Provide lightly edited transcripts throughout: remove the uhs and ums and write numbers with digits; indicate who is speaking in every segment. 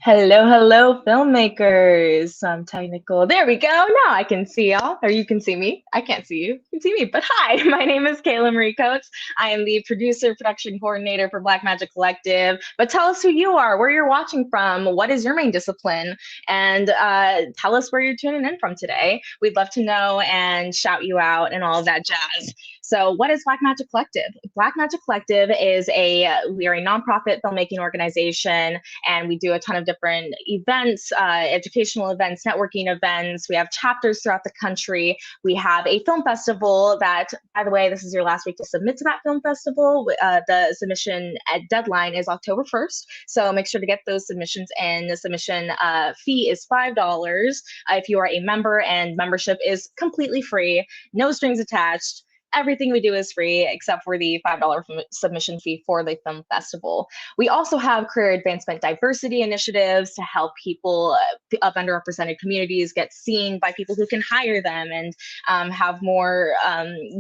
Speaker 1: Hello, hello, filmmakers. Some technical. There we go. Now I can see y'all, or you can see me. I can't see you. You can see me. But hi, my name is Kayla Marie Coates. I am the producer, production coordinator for Blackmagic Collective. But tell us who you are, where you're watching from, what is your main discipline, and tell us where you're tuning in from today. We'd love to know and shout you out and all of that jazz. So, what is Blackmagic Collective? Blackmagic Collective is we are a nonprofit filmmaking organization, and we do a ton of different events, educational events, networking events. We have chapters throughout the country. We have a film festival that, by the way, this is your last week to submit to that film festival. The submission deadline is October 1st. So make sure to get those submissions in. The submission fee is $5 if you are a member, and membership is completely free, no strings attached. Everything we do is free except for the $5 submission fee for the film festival. We also have career advancement diversity initiatives to help people of underrepresented communities get seen by people who can hire them, and have more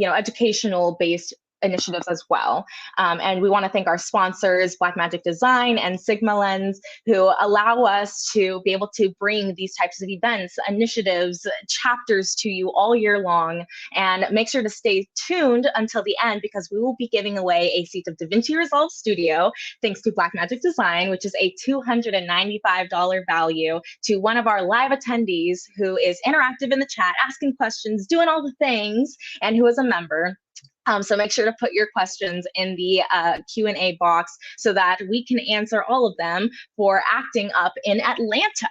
Speaker 1: educational based initiatives as well. And we want to thank our sponsors, Blackmagic Design and Sigma Lens, who allow us to be able to bring these types of events, initiatives, chapters to you all year long. And make sure to stay tuned until the end, because we will be giving away a seat of DaVinci Resolve Studio, thanks to Blackmagic Design, which is a $295 value to one of our live attendees who is interactive in the chat, asking questions, doing all the things, and who is a member. So make sure to put your questions in the Q&A box so that we can answer all of them for acting up in Atlanta.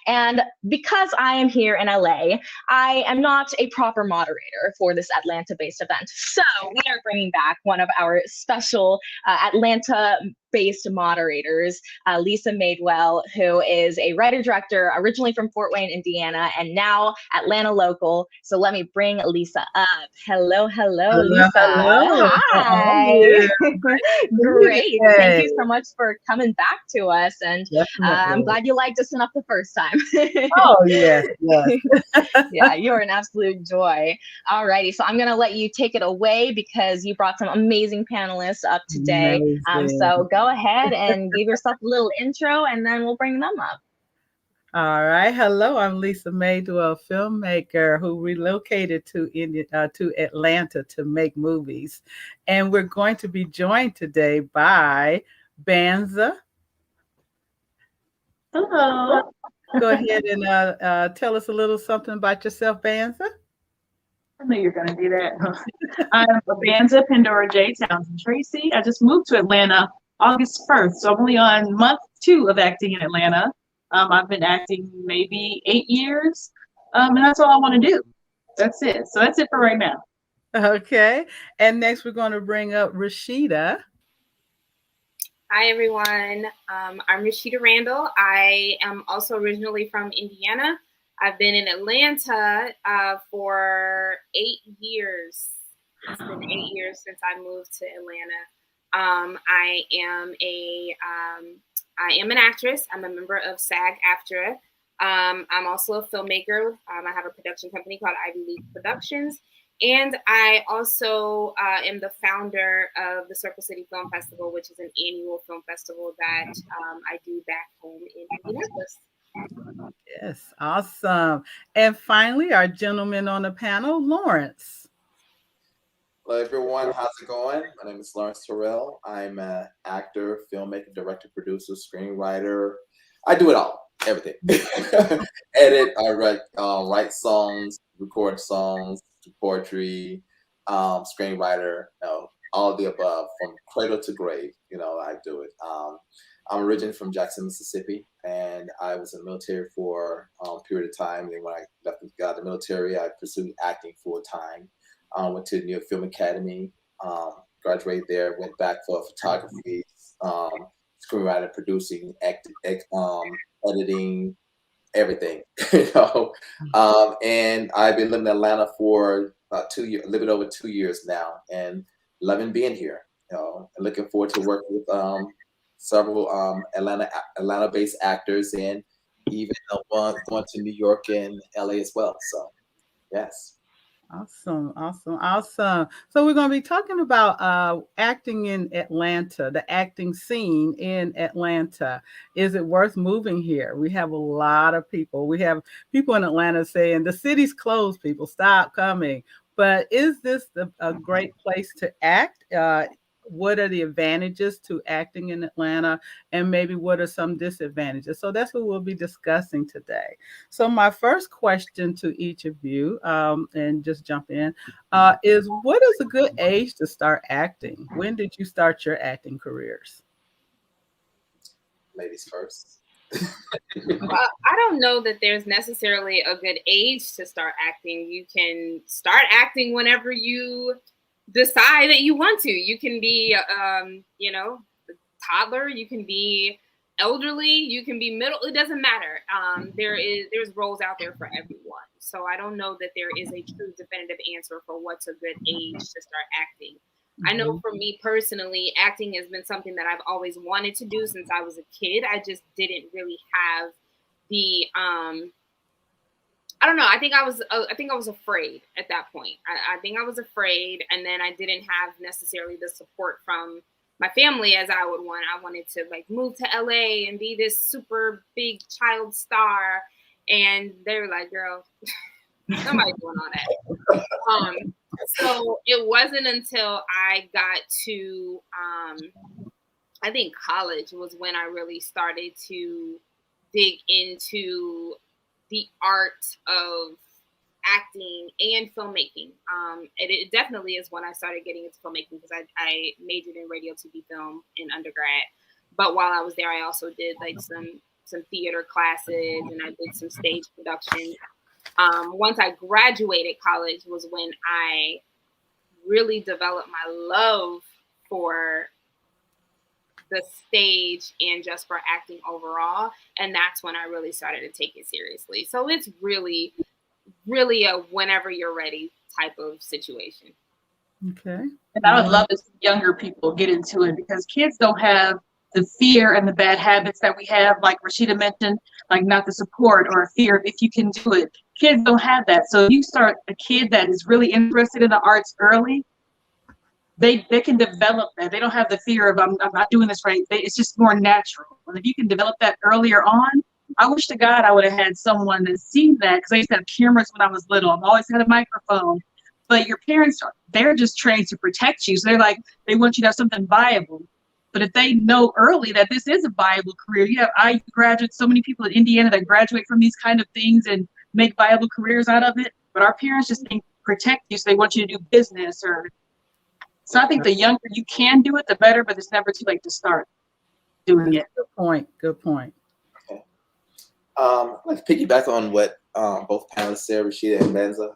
Speaker 1: And because I am here in LA, I am not a proper moderator for this Atlanta-based event. So we are bringing back one of our special Atlanta-based moderators, Lisa Madewell, who is a writer-director originally from Fort Wayne, Indiana, and now Atlanta local. So let me bring Lisa up. Hello, Lisa.
Speaker 2: Hello.
Speaker 1: Hi. Great. Thank you so much for coming back to us. And I'm glad you liked us enough the first time.
Speaker 2: Oh, yes.
Speaker 1: Yeah, you're an absolute joy. All righty. So I'm going to let you take it away because you brought some amazing panelists up today. So go ahead and give yourself a little intro, and then we'll bring them up.
Speaker 2: All right. Hello, I'm Lisa Madewell, filmmaker who relocated to Atlanta to make movies. And we're going to be joined today by Banza.
Speaker 3: Hello.
Speaker 2: Go ahead and tell us a little something about yourself, Banza.
Speaker 3: I knew you were going to do that. I'm Banza Pandora J. Townsend Tracy. I just moved to Atlanta August 1st, so I'm only on month 2 of acting in Atlanta. I've been acting maybe 8 years, and that's all I want to do. That's it. So that's it for right now.
Speaker 2: Okay. And next we're going to bring up Rashida.
Speaker 4: Hi, everyone. I'm Rashida Randall. I am also originally from Indiana. I've been in Atlanta for 8 years. It's been 8 years since I moved to Atlanta. I am an actress. I'm a member of SAG-AFTRA. I'm also a filmmaker. I have a production company called Ivy League Productions. And I also am the founder of the Circle City Film Festival, which is an annual film festival that I do back home in Indianapolis.
Speaker 2: Yes, awesome. And finally, our gentleman on the panel, Lawrence.
Speaker 5: Hello, everyone. How's it going? My name is Lawrence Terrill. I'm an actor, filmmaker, director, producer, screenwriter. I do it all, everything. Edit, I write songs, record songs, do poetry, screenwriter, all of the above, from cradle to grave. I do it. I'm originally from Jackson, Mississippi, and I was in the military for a period of time. And when I got out of the military, I pursued acting full time. Went to the New York Film Academy, graduated there, went back for photography, screenwriting, producing, editing, everything. And I've been living in Atlanta for about 2 years, a little bit over 2 years now, and loving being here. And looking forward to working with several Atlanta-based actors, and even going to New York and LA as well. So, yes.
Speaker 2: Awesome, awesome, awesome. So we're going to be talking about acting in Atlanta, the acting scene in Atlanta. Is it worth moving here? We have a lot of people. We have people in Atlanta saying the city's closed, people stop coming. But is this a great place to act? What are the advantages to acting in Atlanta? And maybe what are some disadvantages? So that's what we'll be discussing today. So my first question to each of you, and just jump in, is what is a good age to start acting? When did you start your acting careers?
Speaker 5: Ladies first.
Speaker 4: I don't know that there's necessarily a good age to start acting. You can start acting whenever you decide that you want to. You can be, you know, a toddler. You can be elderly. You can be middle. It doesn't matter. There's roles out there for everyone. So I don't know that there is a true definitive answer for what's a good age to start acting. I know for me personally, acting has been something that I've always wanted to do since I was a kid. I just didn't really have the, I don't know. I think I was afraid at that point. I think I was afraid, and then I didn't have necessarily the support from my family as I would want. I wanted to like move to LA and be this super big child star, and they were like, "Girl, nobody's doing all that." So it wasn't until I got to, I think college was when I really started to dig into the art of acting and filmmaking. It definitely is when I started getting into filmmaking, because I majored in radio, TV, film in undergrad. But while I was there, I also did like some theater classes, and I did some stage production. Once I graduated college was when I really developed my love for the stage and just for acting overall. And that's when I really started to take it seriously. So it's really, really a whenever you're ready type of situation.
Speaker 2: Okay.
Speaker 3: And I would love to see younger people get into it, because kids don't have the fear and the bad habits that we have, like Rashida mentioned, like not the support or fear of if you can do it. Kids don't have that. So if you start a kid that is really interested in the arts early, they can develop that. They don't have the fear of I'm not doing this right. It's just more natural. And if you can develop that earlier on, I wish to God I would have had someone that seen that, because I used to have cameras when I was little. I've always had a microphone. But your parents, they're just trained to protect you. So they're like, they want you to have something viable. But if they know early that this is a viable career, you have IU graduates, so many people in Indiana that graduate from these kind of things and make viable careers out of it. But our parents just think protect you, so they want you to do business or. So I think the younger you can do it, the better. But it's never too late to start doing it.
Speaker 2: Good point. Good point.
Speaker 5: Okay. Let's piggyback on what both panelists said, Rashida and Benza.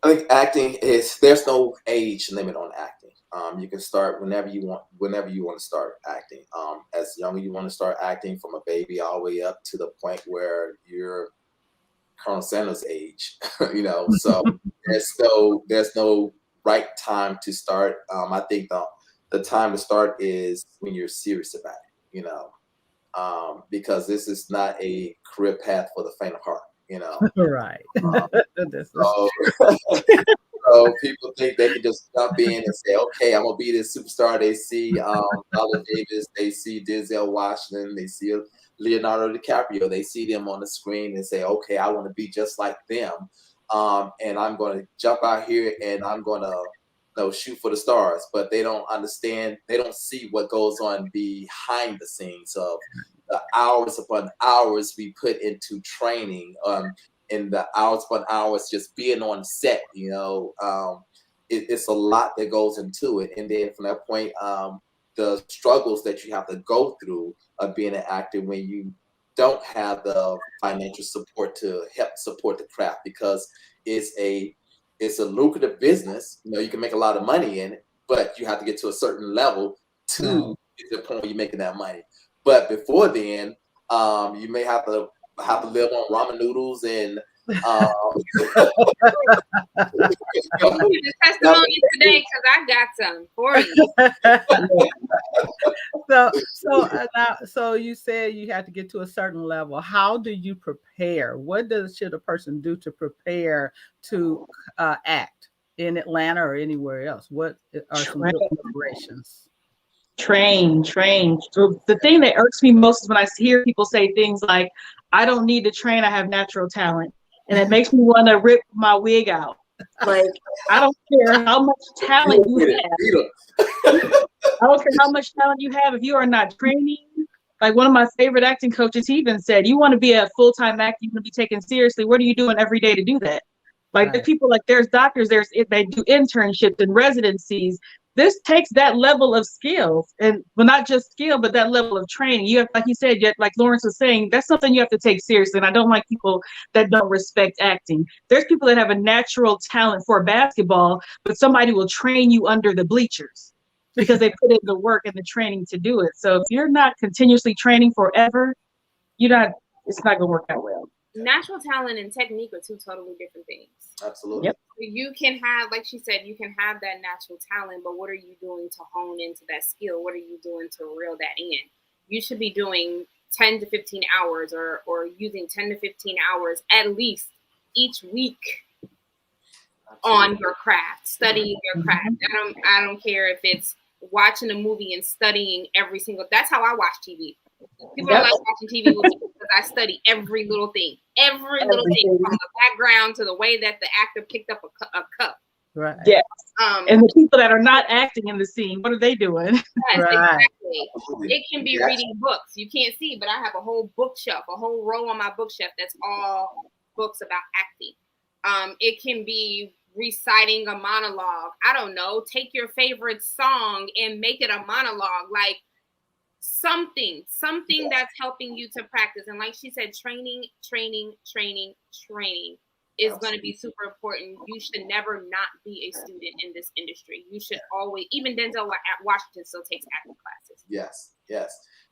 Speaker 5: I think acting is, there's no age limit on acting. You can start whenever you want to start acting. As young as you want to start acting, from a baby all the way up to the point where you're Colonel Sanders' age, you know. So there's no right time to start. I think the time to start is when you're serious about it, you know, because this is not a career path for the faint of heart, you know.
Speaker 2: Right.
Speaker 5: So people think they can just jump in and say, okay, I'm gonna be this superstar. They see Viola Davis, they see Denzel Washington, they see Leonardo DiCaprio, they see them on the screen and say, okay, I want to be just like them. And I'm going to jump out here and I'm going to shoot for the stars. But they don't understand, they don't see what goes on behind the scenes of the hours upon hours we put into training, and the hours upon hours just being on set, you know. It's a lot that goes into it. And then from that point, the struggles that you have to go through of being an actor when you don't have the financial support to help support the craft, because it's a lucrative business. You know, you can make a lot of money in it, but you have to get to a certain level to get to the point where you're making that money. But before then, you may have to live on ramen noodles and
Speaker 4: the testimony today, because I got some for you.
Speaker 2: So you said you had to get to a certain level. How do you prepare? Should a person do to prepare to act in Atlanta or anywhere else? What are some good preparations?
Speaker 3: Train. So the thing that irks me most is when I hear people say things like, I don't need to train, I have natural talent. And it makes me want to rip my wig out. Like, I don't care how much talent you have. I don't care how much talent you have. If you are not training, like one of my favorite acting coaches, he even said, you want to be a full-time actor, you want to be taken seriously. What are you doing every day to do that? Like there's people, like there's doctors, they do internships and residencies. This takes that level of skills, and well, not just skill, but that level of training. You have, like you said, like Lawrence was saying, that's something you have to take seriously. And I don't like people that don't respect acting. There's people that have a natural talent for basketball, but somebody will train you under the bleachers because they put in the work and the training to do it. So if you're not continuously training forever, it's not gonna work out well.
Speaker 4: Natural talent and technique are two totally different things.
Speaker 5: Absolutely.
Speaker 3: Yep.
Speaker 4: You can have, like she said, you can have that natural talent, but what are you doing to hone into that skill? What are you doing to reel that in? You should be doing 10 to 15 hours or using 10 to 15 hours at least each week on your craft, studying your craft. I don't care if it's watching a movie and studying every single. That's how I watch TV. People don't like watching TV with me because I study every little thing, every little thing, from the background to the way that the actor picked up a cup.
Speaker 2: Right.
Speaker 3: Yeah. And the people that are not acting in the scene, what are they doing?
Speaker 4: Yes, exactly. It can be reading books. You can't see, but I have a whole bookshelf, a whole row on my bookshelf that's all books about acting. It can be reciting a monologue. I don't know. Take your favorite song and make it a monologue. Like something that's helping you to practice. And like she said, training is going to be super important. You should never not be a student in this industry. You should always, even Denzel at Washington still takes acting classes.
Speaker 5: Yes.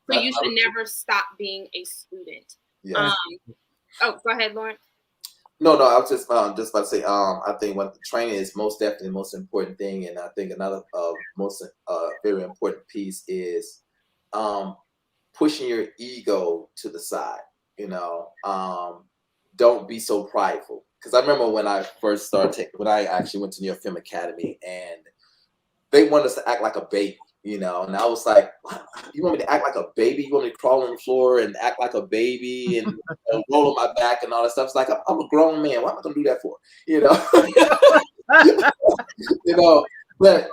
Speaker 4: So you should never stop being a student.
Speaker 5: Yes.
Speaker 4: Go ahead, Lawrence.
Speaker 5: No, I was just about to say, I think what the training is most definitely the most important thing, and I think another most very important piece is pushing your ego to the side. Don't be so prideful. Because I remember when I first started, when I actually went to New York Film Academy, and they wanted us to act like a baby, and I was like, you want me to act like a baby? You want me to crawl on the floor and act like a baby and roll on my back and all that stuff? It's like, I'm a grown man. What am I going to do that for? But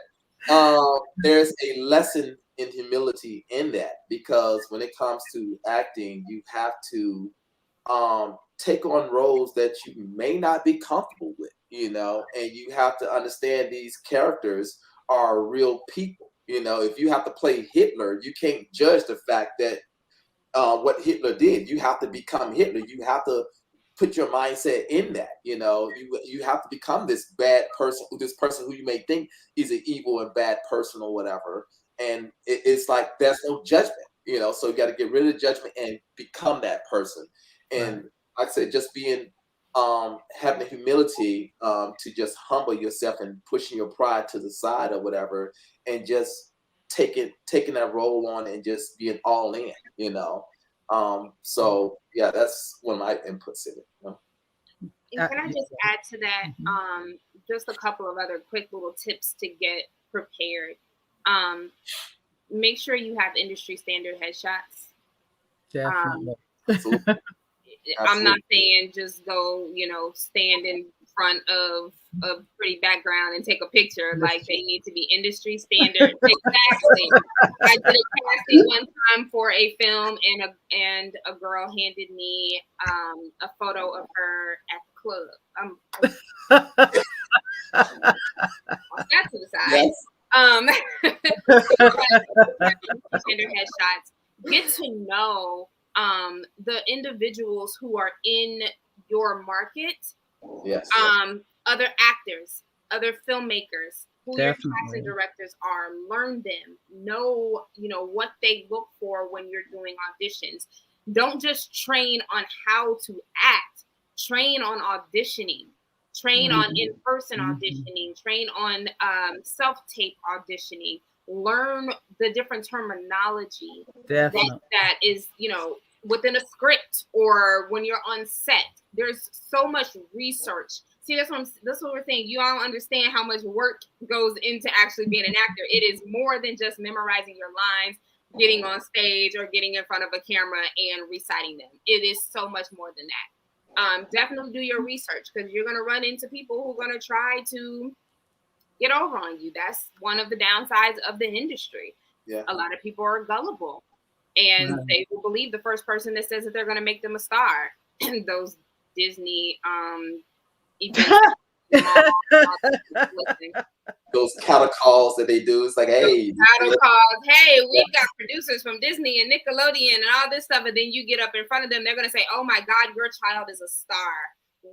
Speaker 5: there's a lesson in humility in that, because when it comes to acting, you have to take on roles that you may not be comfortable with, and you have to understand these characters are real people. If you have to play Hitler, you can't judge the fact that what Hitler did. You have to become Hitler. You have to put your mindset in that. You have to become this bad person, this person who you may think is an evil and bad person or whatever. And it's like there's no judgment. So you got to get rid of the judgment and become that person. And like I said, just being having the humility to just humble yourself and pushing your pride to the side or whatever, and just taking that role on and just being all in, so yeah, that's one of my inputs in it.
Speaker 4: And can I just add to that, just a couple of other quick little tips to get prepared. Make sure you have industry standard headshots.
Speaker 2: Definitely.
Speaker 4: I'm not saying just go, stand in front of a pretty background and take a picture. Like, they need to be industry standard. Exactly. I did a casting one time for a film, and a girl handed me a photo of her at the club. That to the side. Yes. Standard headshots. Get to know the individuals who are in your market.
Speaker 5: Yes.
Speaker 4: Other actors, other filmmakers, who
Speaker 2: Definitely.
Speaker 4: your casting directors are. Learn them. Know, what they look for when you're doing auditions. Don't just train on how to act. Train on auditioning. Train on in-person auditioning. Train on self-tape auditioning. learn the different terminology
Speaker 2: Definitely.
Speaker 4: that is, you know, within a script or when you're on set. There's so much research. See, that's what we're saying. You all understand how much work goes into actually being an actor. It is more than just memorizing your lines, getting on stage, or getting in front of a camera and reciting them. It is so much more than that. Definitely do your research, because you're going to run into people who are going to try to get over on you. That's one of the downsides of the industry.
Speaker 5: Yeah.
Speaker 4: A lot of people are gullible, and they will believe the first person that says that they're going to make them a star. Those Disney events.
Speaker 5: Those cattle calls that they do. It's like, hey,
Speaker 4: cattle calls. Hey, we've got producers from Disney and Nickelodeon and all this stuff. And then you get up in front of them. They're going to say, oh my God, your child is a star.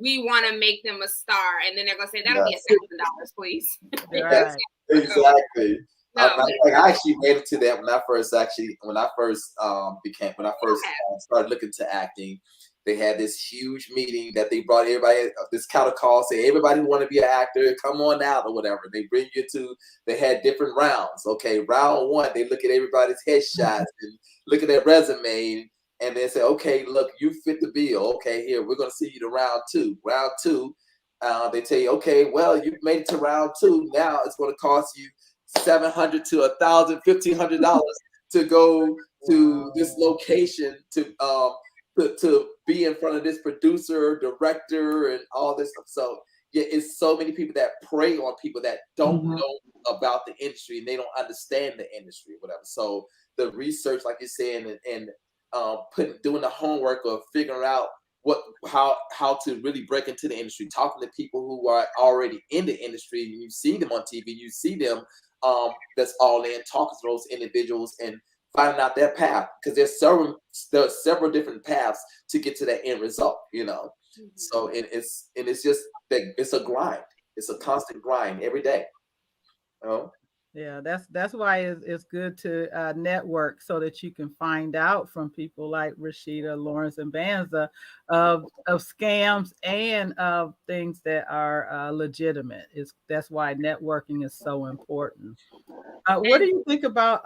Speaker 4: We want to make them a star. And then they're going to say, that'll be $1,000, please.
Speaker 2: Right.
Speaker 5: Exactly.
Speaker 4: No.
Speaker 5: I actually made it to that when I first started looking to acting. They had this huge meeting that they brought everybody, this cattle call, say everybody want to be an actor, come on out or whatever. They bring you to, they had different rounds. Okay, round one, they look at everybody's headshots and look at their resume, and they say, okay, look, you fit the bill. Okay, here, we're going to see you to round two. Round two, they tell you, okay, well, you made it to round two. Now it's going to cost you $700 to $1,000, $1,500 to go to this location to be in front of this producer, director, and all this stuff. So yeah, it's so many people that prey on people that don't know about the industry and they don't understand the industry, whatever. So the research, like you're saying, and doing the homework of figuring out how to really break into the industry, talking to people who are already in the industry. You see them on TV, you see them that's all in, talking to those individuals and finding out their path, because there's several different paths to get to that end result, you know. So it's just that it's a grind. It's a constant grind every day. You know?
Speaker 2: Yeah, that's why it's good to network, so that you can find out from people like Rashida, Lawrence, and Banza of scams and of things that are legitimate. That's why networking is so important. What do you think about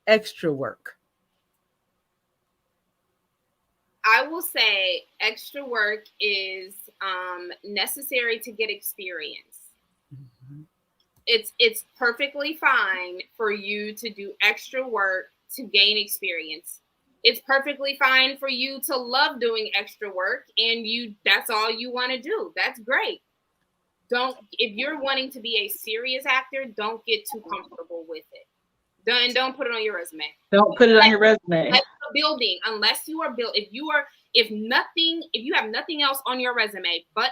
Speaker 2: extra work?
Speaker 4: I will say extra work is necessary to get experience. It's perfectly fine for you to do extra work to gain experience. It's perfectly fine for you to love doing extra work and that's all you want to do. That's great. If you're wanting to be a serious actor, don't get too comfortable with it. Don't put it on your resume.
Speaker 3: Don't put it on your resume.
Speaker 4: Building, unless you are built. If you have nothing else on your resume but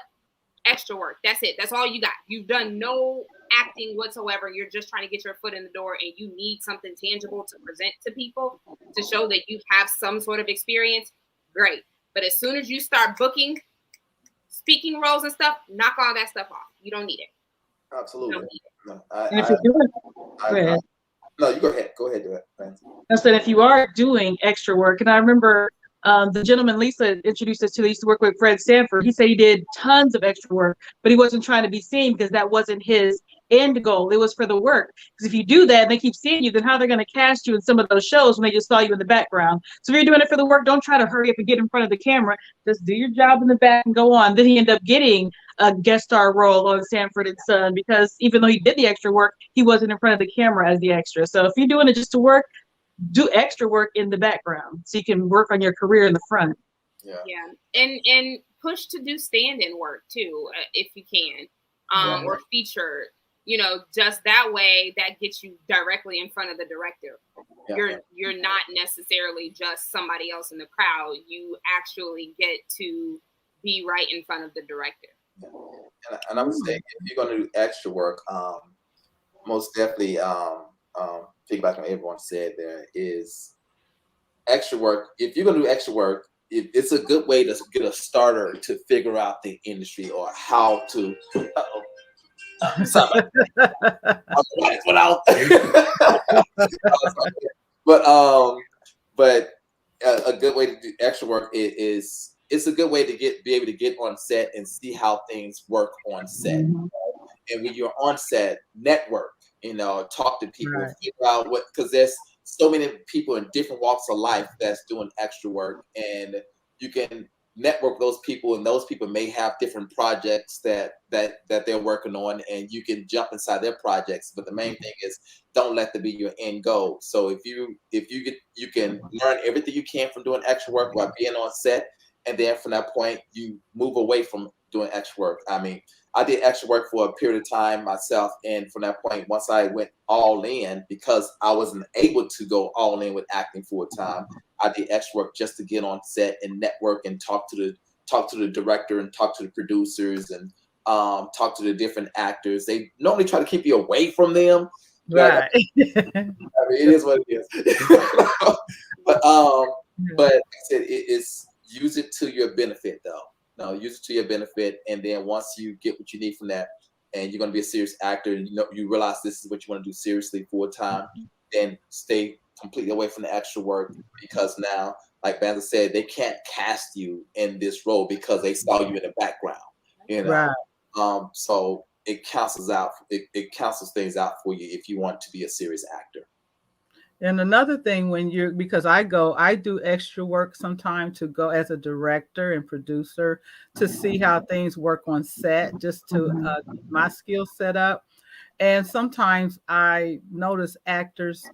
Speaker 4: extra work, that's it. That's all you got. You've done no acting whatsoever. You're just trying to get your foot in the door, and you need something tangible to present to people to show that you have some sort of experience. Great. But as soon as you start booking speaking roles and stuff, knock all that stuff off. You don't need it.
Speaker 5: Absolutely.
Speaker 3: No, you
Speaker 5: go ahead. Go ahead, do it.
Speaker 3: I said, if you are doing extra work, and I remember the gentleman Lisa introduced us to, he used to work with Fred Sanford. He said he did tons of extra work, but he wasn't trying to be seen because that wasn't his end goal. It was for the work. Because if you do that and they keep seeing you, then how they're going to cast you in some of those shows when they just saw you in the background. So if you're doing it for the work, don't try to hurry up and get in front of the camera. Just do your job in the back and go on. Then he ended up getting a guest star role on Sanford and Son, because even though he did the extra work, he wasn't in front of the camera as the extra. So if you're doing it just to work, do extra work in the background so you can work on your career in the front.
Speaker 4: Yeah. And push to do stand-in work too, if you can, or feature, just that way that gets you directly in front of the director. You're not necessarily just somebody else in the crowd. You actually get to be right in front of the director.
Speaker 5: And I would say, if you're going to do extra work, most definitely, piggyback on everyone said, there is extra work. If you're going to do extra work, it's a good way to get a starter to figure out the industry or how to. But a good way to do extra work is it's a good way to be able to get on set and see how things work on set. And when you're on set, network, talk to people,
Speaker 2: Right.
Speaker 5: figure out because there's so many people in different walks of life that's doing extra work, and you can network those people, and those people may have different projects that they're working on, and you can jump inside their projects. But the main thing is, don't let them be your end goal. So if you can learn everything you can from doing extra work while being on set, and then from that point you move away from doing extra work. I mean, I did extra work for a period of time myself, and from that point, once I went all in, because I wasn't able to go all in with acting full time, I did extra work just to get on set and network and talk to the director and talk to the producers and talk to the different actors. They normally try to keep you away from them.
Speaker 2: Right.
Speaker 5: I mean, it is what it is. But like I said, it's use it to your benefit, though. No, use it to your benefit, and then once you get what you need from that, and you're going to be a serious actor, and you realize this is what you want to do seriously full time, then stay completely away from the extra work, because now, like Banza said, they can't cast you in this role because they saw you in the background.
Speaker 2: Right.
Speaker 5: So it cancels out. It cancels things out for you if you want to be a serious actor.
Speaker 2: And another thing, because I do extra work sometimes to go as a director and producer to see how things work on set, just to get my skill set up. And sometimes I notice actors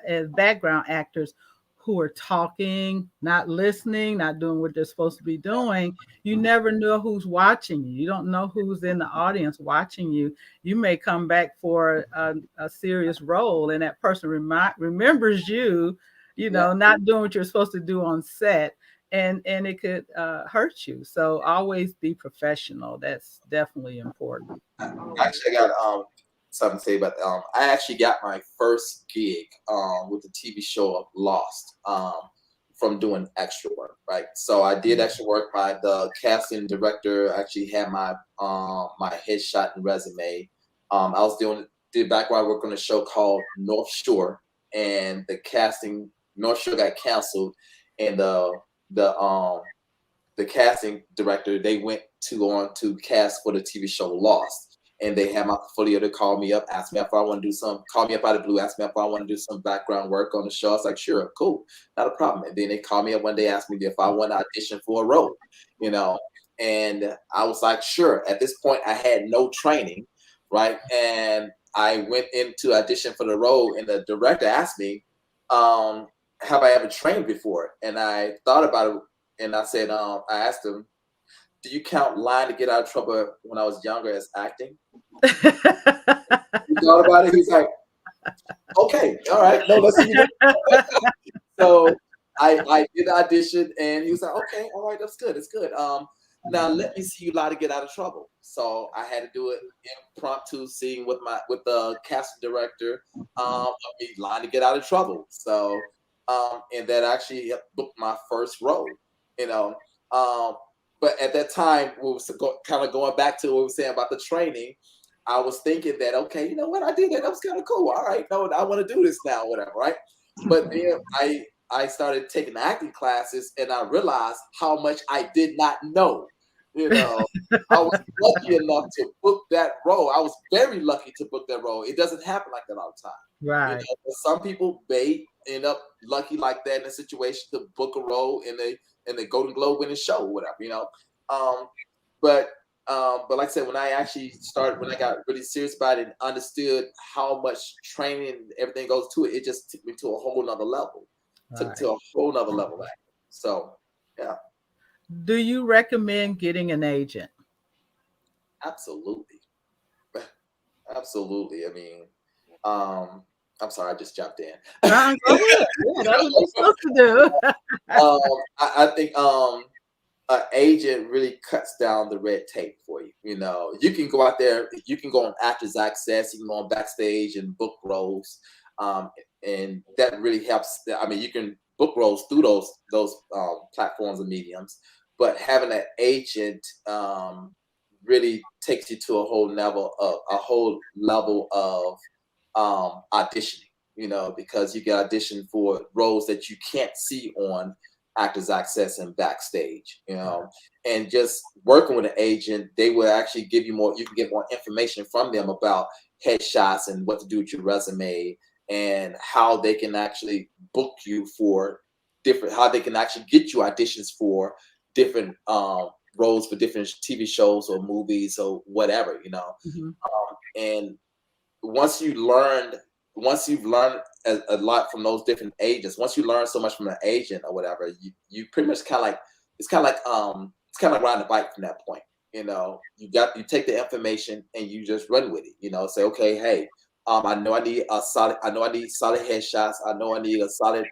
Speaker 2: as background actors who are talking, not listening, not doing what they're supposed to be doing. You never know who's watching you. You don't know who's in the audience watching you. You may come back for a serious role, and that person remembers you, not doing what you're supposed to do on set, and it could hurt you. So always be professional. That's definitely important.
Speaker 5: Actually, I got something to say about. I actually got my first gig with the TV show of Lost from doing extra work. Right, so I did extra work. The casting director actually had my my headshot and resume. I was did background work on a show called North Shore, and the casting North Shore got canceled, and the casting director, they went on to cast for the TV show Lost, and they had my portfolio to call me up, ask me if I want to do call me up out of the blue, ask me if I want to do some background work on the show. I was like, sure, cool, not a problem. And then they called me up one day, asked me if I want to audition for a role, and I was like, sure. At this point, I had no training, right? And I went in to audition for the role, and the director asked me, have I ever trained before? And I thought about it. And I said, I asked him, do you count lying to get out of trouble when I was younger as acting? He thought about it. He's like, okay, all right. No, let's see. So I did the audition, and he was like, okay, all right, that's good. It's good. Now let me see you lie to get out of trouble. So I had to do it impromptu scene with the casting director of me lying to get out of trouble. So and that actually booked my first role. But at that time, we was kind of going back to what we were saying about the training. I was thinking that, okay, you know what, I did that. That was kind of cool. All right, no, I want to do this now, whatever, right? But then I started taking acting classes, and I realized how much I did not know. I was lucky enough to book that role. I was very lucky to book that role. It doesn't happen like that all the time.
Speaker 2: Right.
Speaker 5: Some people may end up lucky like that in a situation to book a role in the Golden Globe winning show, or whatever, But like I said, when I got really serious about it and understood how much training and everything goes to it, it just took me to a whole nother level.
Speaker 2: Right.
Speaker 5: Took to a whole nother level. So, yeah.
Speaker 2: Do you recommend getting an agent?
Speaker 5: Absolutely. Absolutely. I mean, I'm sorry, I just jumped in.
Speaker 2: Go ahead. Yeah, that's what you're supposed to do.
Speaker 5: I think an agent really cuts down the red tape for you. You can go out there, you can go on Actors Access, you can go on Backstage and book roles, and that really helps. I mean, you can book roles through those platforms and mediums, but having an agent really takes you to a whole level of auditioning. Because you get auditioned for roles that you can't see on actors access and backstage, you know, and just working with an agent, they will actually give you more, you can get more information from them about headshots and what to do with your resume and how they can actually book you for different, how they can actually get you auditions for different roles for different TV shows or movies or whatever, you know. And once you've learned a lot from those different agents, once you learn so much from an agent or whatever, you pretty much kind of like, it's kind of like riding a bike from that point. You know, you take the information and you just run with it. You know, say, okay, hey, I know I need solid headshots. I know I need a solid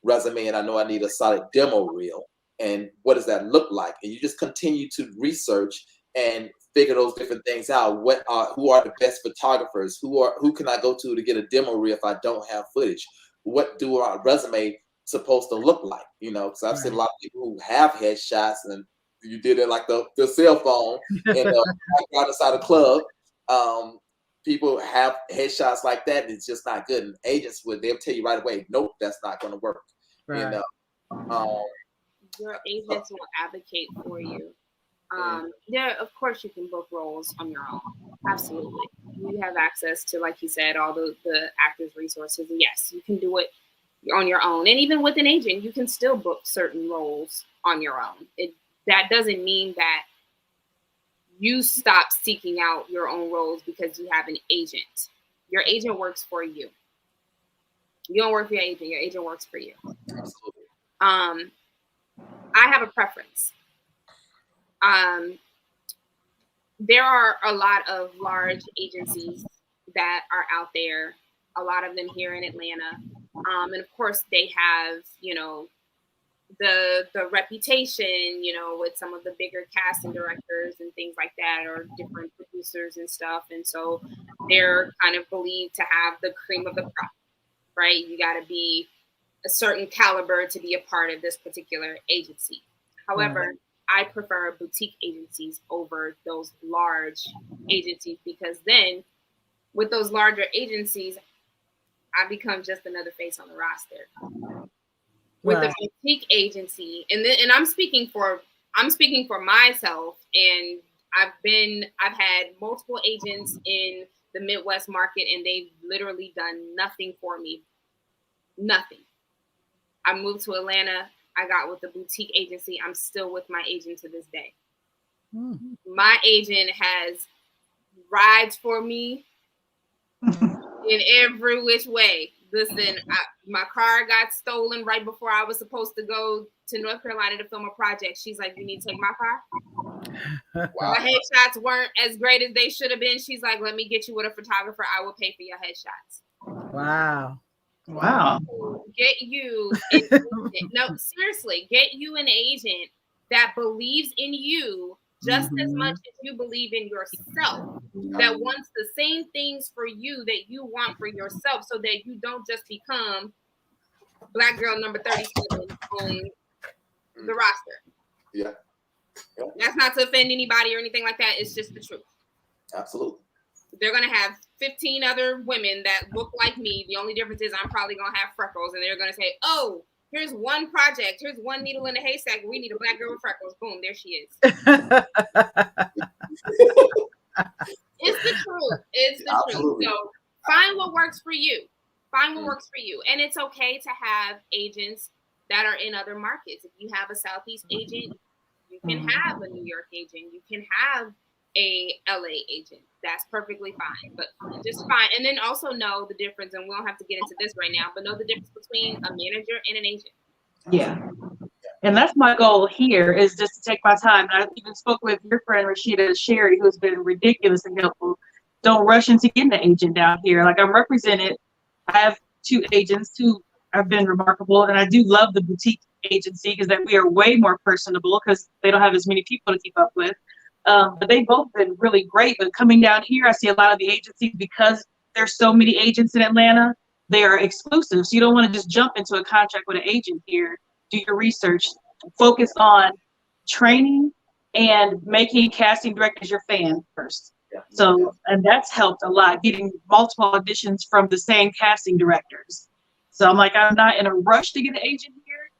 Speaker 5: resume, and I know I need a solid demo reel. And what does that look like? And you just continue to research and figure those different things out. Who are the best photographers? Who can I go to get a demo reel if I don't have footage? What do our resume supposed to look like? You know, because I've seen a lot of people who have headshots and you did it like the cell phone and out inside a club. People have headshots like that, and it's just not good. And agents they'll tell you right away, nope, that's not going to work. Right. You know,
Speaker 4: your agents will advocate for you. Yeah, of course you can book roles on your own. Absolutely. You have access to, like you said, all the actors' resources. And yes, you can do it on your own. And even with an agent, you can still book certain roles on your own. That doesn't mean that you stop seeking out your own roles because you have an agent. Your agent works for you. You don't work for your agent works for you.
Speaker 5: Absolutely.
Speaker 4: I have a preference. There are a lot of large agencies that are out there, a lot of them here in Atlanta. And of course they have, you know, the reputation, you know, with some of the bigger casting directors and things like that, or different producers and stuff. And so they're kind of believed to have the cream of the crop, right? You got to be a certain caliber to be a part of this particular agency. However, I prefer boutique agencies over those large agencies, because then with those larger agencies, I become just another face on the roster. With the boutique agency, and I'm speaking for myself, and I've had multiple agents in the Midwest market, and they've literally done nothing for me. Nothing. I moved to Atlanta. I got with the boutique agency. I'm still with my agent to this day. My agent has rides for me in every which way. Listen, my car got stolen right before I was supposed to go to North Carolina to film a project. She's like, you need to take my car? Wow. My headshots weren't as great as they should have been. She's like, let me get you with a photographer. I will pay for your headshots.
Speaker 2: Wow.
Speaker 4: Get you, no, seriously, get you an agent that believes in you just as much as you believe in yourself, that wants the same things for you that you want for yourself, so that you don't just become Black girl number 37 on the roster.
Speaker 5: Yeah.
Speaker 4: That's not to offend anybody or anything like that. It's just the truth.
Speaker 5: Absolutely.
Speaker 4: They're going to have 15 other women that look like me. The only difference is I'm probably going to have freckles, and they're going to say, oh, here's one project. Here's one needle in a haystack. We need a Black girl with freckles. Boom, there she is. It's the truth. It's the truth. So find what works for you. Find what works for you. And it's okay to have agents that are in other markets. If you have a Southeast agent, you can have a New York agent. You can have a LA agent. That's perfectly fine. But just fine. And then also know the difference, and we don't have to get into this right now, but know the difference between a manager and an agent.
Speaker 3: Yeah. And that's my goal here, is just to take my time. And I even spoke with your friend Rashida Sherry, who's been ridiculously helpful. Don't rush into getting an agent down here. Like, I'm represented. I have 2 agents who have been remarkable, and I do love the boutique agency because that we are way more personable because they don't have as many people to keep up with. But they've both been really great. But coming down here, I see a lot of the agencies, because there's so many agents in Atlanta, they are exclusive. So you don't want to just jump into a contract with an agent here. Do your research, focus on training and making casting directors your fan first. Yeah. So, and that's helped a lot, getting multiple auditions from the same casting directors. So I'm like, I'm not in a rush to get an agent here,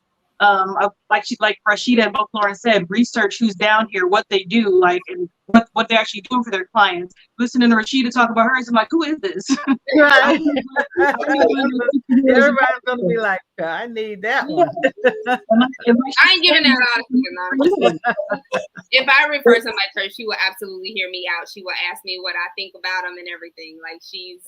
Speaker 3: Like Rashida and both Lauren said, research who's down here, what they do, like, and what they're actually doing for their clients. Listening to Rashida talk about hers, I'm like, who is this?
Speaker 2: Right. Everybody's gonna be like, I need that one.
Speaker 4: I ain't giving that out. If I refer somebody to her, she will absolutely hear me out. She will ask me what I think about them and everything. Like she's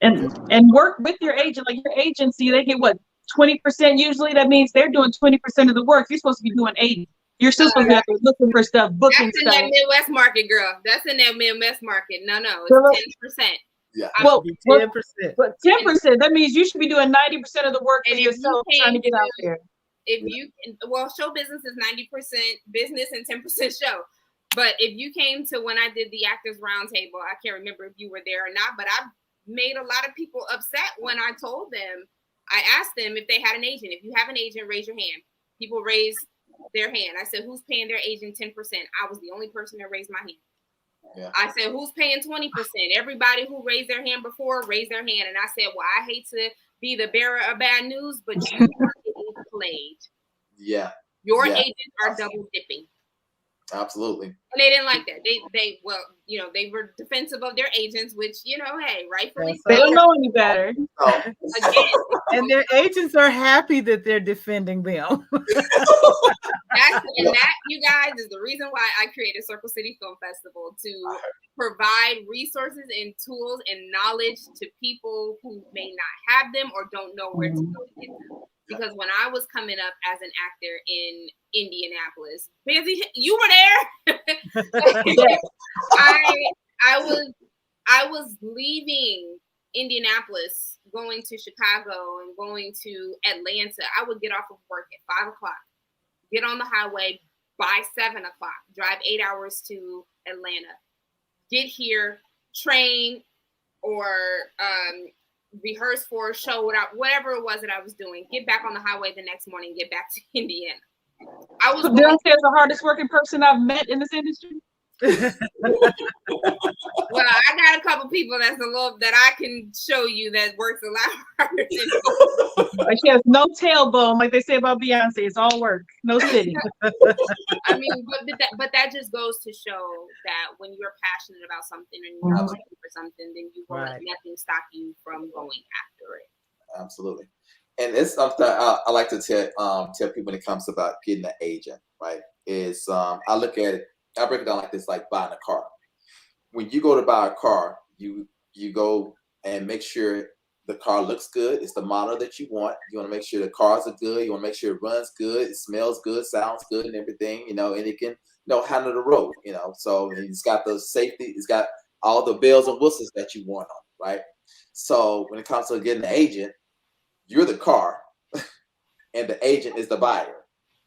Speaker 3: and work with your agent. Like your agency, they get what, 20% usually. That means they're doing 20% of the work. You're supposed to be doing 80. You're still supposed to be out there looking for stuff, booking
Speaker 4: that's in
Speaker 3: stuff.
Speaker 4: that Midwest market, girl. That's in that Midwest market. No, it's 10%.
Speaker 5: Yeah.
Speaker 3: Well,
Speaker 2: 10%.
Speaker 3: But 10%, that means you should be doing 90% of the work for yourself, trying to get out there.
Speaker 4: Show business is 90% business and 10% show. But if you came to when I did the Actors Roundtable, I can't remember if you were there or not, but I made a lot of people upset when I told them, I asked them if they had an agent. If you have an agent, raise your hand. People raised their hand. I said, who's paying their agent 10%? I was the only person that raised my hand. Yeah. I said, who's paying 20%? Everybody who raised their hand before raised their hand. And I said, well, I hate to be the bearer of bad news, but you are getting played.
Speaker 5: Yeah.
Speaker 4: Your agents are double dipping.
Speaker 5: Absolutely.
Speaker 4: And they didn't like that. They were defensive of their agents, which, hey, rightfully
Speaker 3: they don't know any better.
Speaker 4: Again.
Speaker 2: And their agents are happy that they're defending them.
Speaker 4: That, you guys, is the reason why I created Circle City Film Festival, to provide resources and tools and knowledge to people who may not have them or don't know where to go to get them. Because when I was coming up as an actor in Indianapolis, you were there. I was leaving Indianapolis, going to Chicago and going to Atlanta. I would get off of work at 5 o'clock, get on the highway by 7 o'clock, drive 8 hours to Atlanta, get here, train or rehearse for a show, whatever it was that I was doing, get back on the highway the next morning, get back to Indiana.
Speaker 3: Did I say it's the hardest working person I've met in this industry?
Speaker 4: Well, I got a couple people that I can show you that works a lot harder than
Speaker 3: Like she has no tailbone, like they say about Beyonce. It's all work, no sitting.
Speaker 4: I mean, but that just goes to show that when you're passionate about something and you're looking for something, then you won't let nothing stop you from going after it.
Speaker 5: Absolutely. And it's something I like to tell people when it comes about getting an agent, right? Is I look at it, I break it down like this, like buying a car. When you go to buy a car, you go and make sure the car looks good. It's the model that you want. You want to make sure the cars are good. You want to make sure it runs good, it smells good, sounds good, and everything, and it can, handle the road, So it's got the safety, it's got all the bells and whistles that you want on, right? So when it comes to getting an agent, you're the car and the agent is the buyer.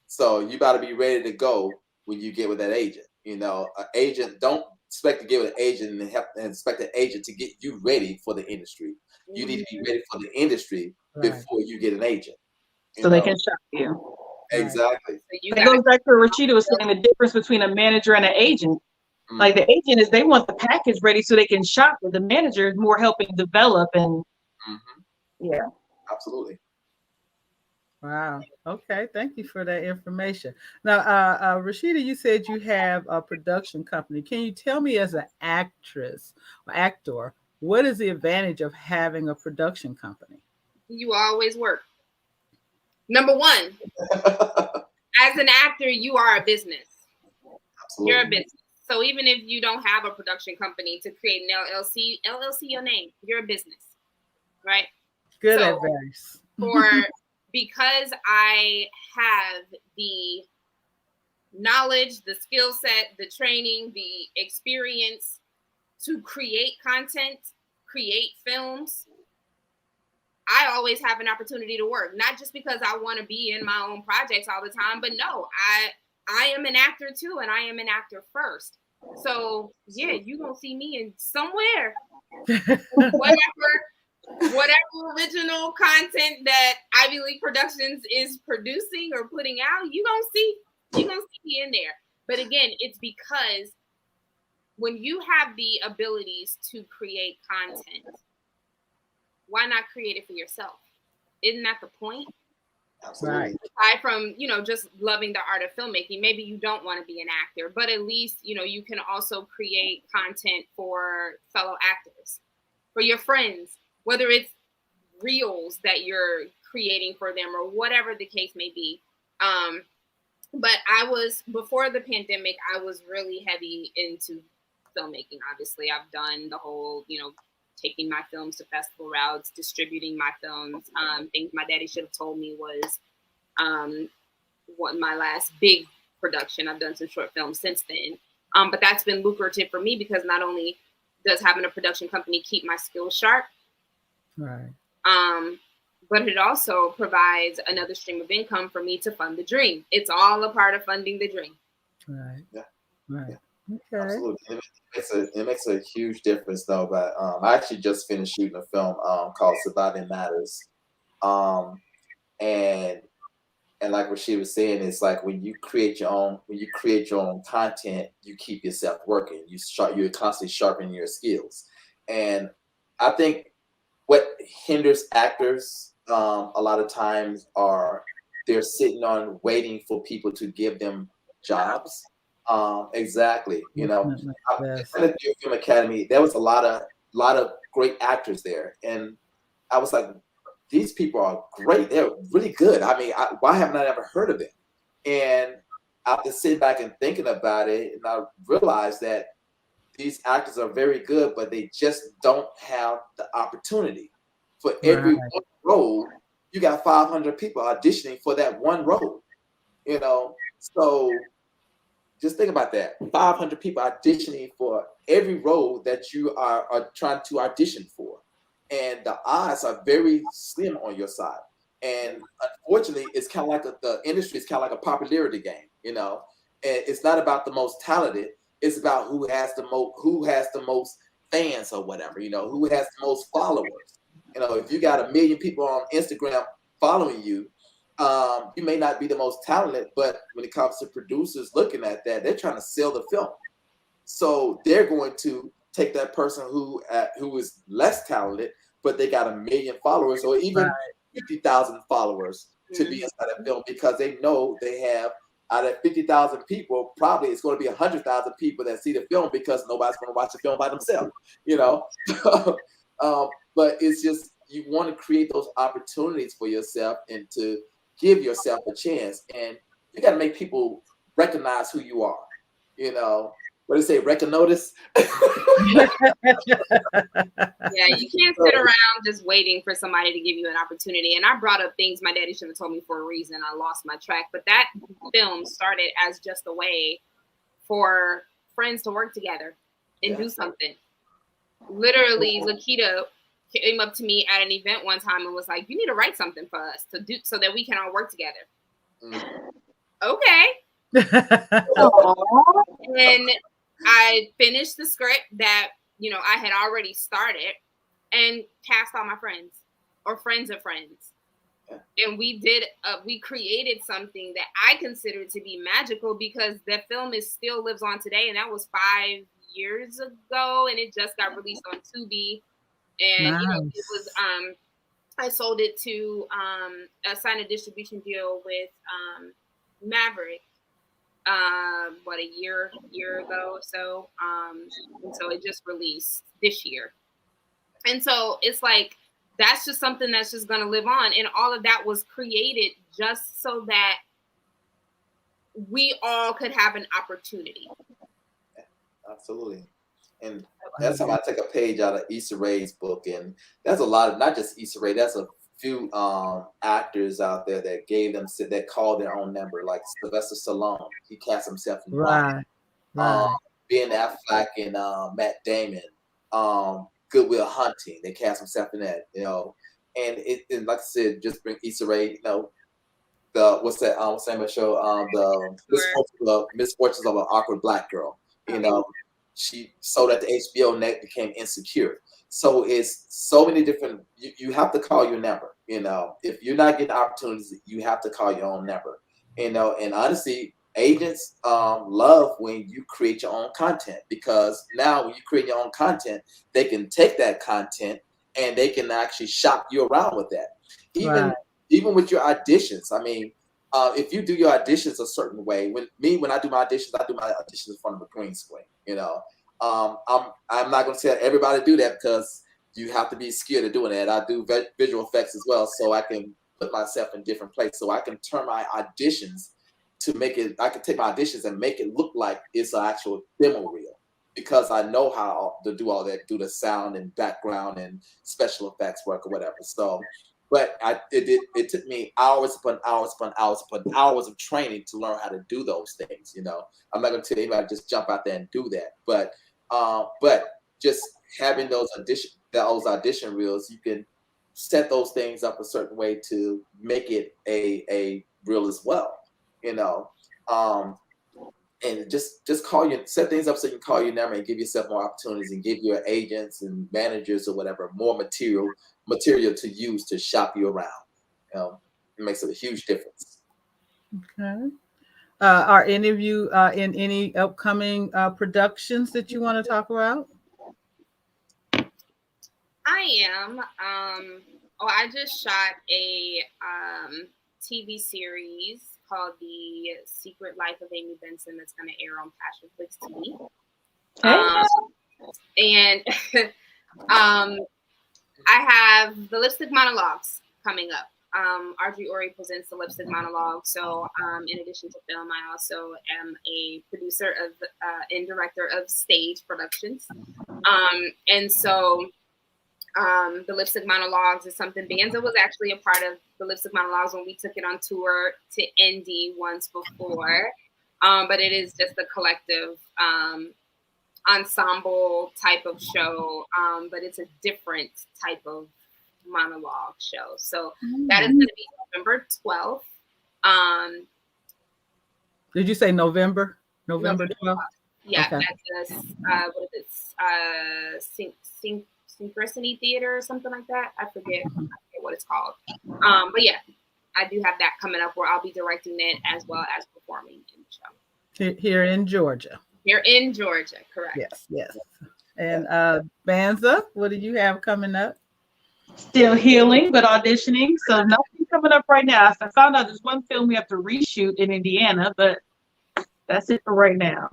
Speaker 5: So you got to be ready to go when you get with that agent. An agent, don't expect to get with an agent and expect an agent to get you ready for the industry. You need to be ready for the industry before you get an agent.
Speaker 3: So they can shop you.
Speaker 5: Exactly. So
Speaker 3: it goes back to what Rashida was saying, the difference between a manager and an agent. Mm-hmm. Like the agent is, they want the package ready so they can shop, but the manager is more helping develop and
Speaker 5: Absolutely.
Speaker 2: Wow. Okay. Thank you for that information. Now, Rashida, you said you have a production company. Can you tell me, as an actress or actor, what is the advantage of having a production company?
Speaker 4: You always work. Number one, as an actor, you are a business. Absolutely. You're a business. So even if you don't have a production company to create an LLC your name, you're a business, right?
Speaker 2: Good advice.
Speaker 4: Because I have the knowledge, the skill set, the training, the experience to create content, create films, I always have an opportunity to work. Not just because I want to be in my own projects all the time, but no, I am an actor too, and I am an actor first. So yeah, you're going to see me in somewhere. Whatever original content that Ivy League Productions is producing or putting out, you're gonna see me in there. But again, it's because when you have the abilities to create content, why not create it for yourself? Isn't that the point?
Speaker 5: Absolutely.
Speaker 4: Aside from, just loving the art of filmmaking, maybe you don't want to be an actor, but at least, you can also create content for fellow actors, for your friends, whether it's reels that you're creating for them or whatever the case may be. But before the pandemic, I was really heavy into filmmaking. Obviously, I've done the whole, taking my films to festival routes, distributing my films. Things my daddy should have told me was what my last big production. I've done some short films since then. But that's been lucrative for me because not only does having a production company keep my skills sharp,
Speaker 2: right.
Speaker 4: But it also provides another stream of income for me to fund the dream. It's all a part of funding the dream.
Speaker 2: Right.
Speaker 5: Yeah.
Speaker 2: Right.
Speaker 5: Yeah.
Speaker 2: Okay.
Speaker 5: Absolutely. It makes a huge difference though. But I actually just finished shooting a film called Surviving Matters. And like Rashid was saying, it's like when you create your own content, you keep yourself working. You're constantly sharpening your skills. And I think what hinders actors a lot of times they're sitting on waiting for people to give them jobs. Exactly.
Speaker 2: Yes.
Speaker 5: At the Film Academy, there was a lot of great actors there, and I was like, these people are great. They're really good. I mean, why haven't I ever heard of them? And after sitting back and thinking about it, and I realized that these actors are very good, but they just don't have the opportunity. For every one role, you got 500 people auditioning for that one role. So just think about that. 500 people auditioning for every role that you are trying to audition for. And the odds are very slim on your side. And unfortunately, it's kind of like the industry is kind of like a popularity game, And it's not about the most talented. It's about who has the most fans or whatever, who has the most followers. If you got 1 million people on Instagram following you, you may not be the most talented, but when it comes to producers looking at that, they're trying to sell the film. So they're going to take that person who is less talented, but they got 1 million followers or even 50,000 followers to be inside that film because they know they have out of 50,000 people, probably it's going to be 100,000 people that see the film because nobody's going to watch the film by themselves, But it's just you want to create those opportunities for yourself and to give yourself a chance, and you got to make people recognize who you are. What do they say? Recognize.
Speaker 4: Yeah, you can't sit around just waiting for somebody to give you an opportunity. And I brought up things my daddy should have told me for a reason. I lost my track. But that film started as just a way for friends to work together and do something. Literally, Lakita came up to me at an event one time and was like, "You need to write something for us to do so that we can all work together." Okay. And I finished the script that, I had already started and cast all my friends or friends of friends. Yeah. And we created something that I consider to be magical because the film still lives on today. And that was 5 years ago. And it just got released on Tubi. And, it was, I sold it to, signed a distribution deal with Maverick. A year ago or so. And so it just released this year. And so it's like, that's just something that's just going to live on. And all of that was created just so that we all could have an opportunity.
Speaker 5: Absolutely. And that's how I take a page out of Issa Rae's book. And there's a lot of, not just Issa Rae, that's a few actors out there that called their own number, like Sylvester Stallone. He cast himself in
Speaker 2: right.
Speaker 5: Ben Affleck and Matt Damon. Good Will Hunting, they cast himself in that, and like I said, just bring Issa Rae, the what's that same show, the Misfortunes of an Awkward Black Girl. She sold at the HBO net, became Insecure. So it's so many different. You have to call your number. If you're not getting opportunities, you have to call your own number. And honestly, agents love when you create your own content, because now when you create your own content, they can take that content and they can actually shop you around with that. even with your auditions. I mean, if you do your auditions a certain way, when I do my auditions in front of a green screen. I'm not going to tell everybody to do that because you have to be skilled at doing that. I do visual effects as well, so I can put myself in different places. So I can turn my auditions to make it. I can take my auditions and make it look like it's an actual demo reel because I know how to do all that, do the sound and background and special effects work or whatever. So. But it took me hours upon hours upon hours upon hours of training to learn how to do those things. I'm not going to tell anybody just jump out there and do that. But just having those audition reels, you can set those things up a certain way to make it a reel as well. And just set things up so you can call your number and give yourself more opportunities and give your agents and managers or whatever more material to use to shop you around. It makes a huge difference.
Speaker 2: Okay. Are any of you in any upcoming productions that you want to talk about?
Speaker 4: I am. I just shot a TV series called The Secret Life of Amy Benson that's going to air on Passionflix TV. And I have the Lipstick Monologues coming up. Audrey Ori presents the Lipstick Monologue. So in addition to film, I also am a producer of and director of stage productions. And so the Lipstick Monologues is something Banza was actually a part of the Lipstick Monologues when we took it on tour to Indy once before. But it is just a collective ensemble type of show, but it's a different type of monologue show. So that is going to be November 12th.
Speaker 2: Did you say November 12th?
Speaker 4: Yeah,
Speaker 2: okay.
Speaker 4: That's what is it? Synchronicity Theater or something like that. I forget what it's called. But yeah, I do have that coming up where I'll be directing it as well as performing in the show.
Speaker 2: Here in Georgia.
Speaker 4: Here in Georgia, correct.
Speaker 2: Yes. And Banza, what do you have coming up?
Speaker 3: Still healing, but auditioning. So nothing coming up right now. I found out there's one film we have to reshoot in Indiana, but that's it for right now.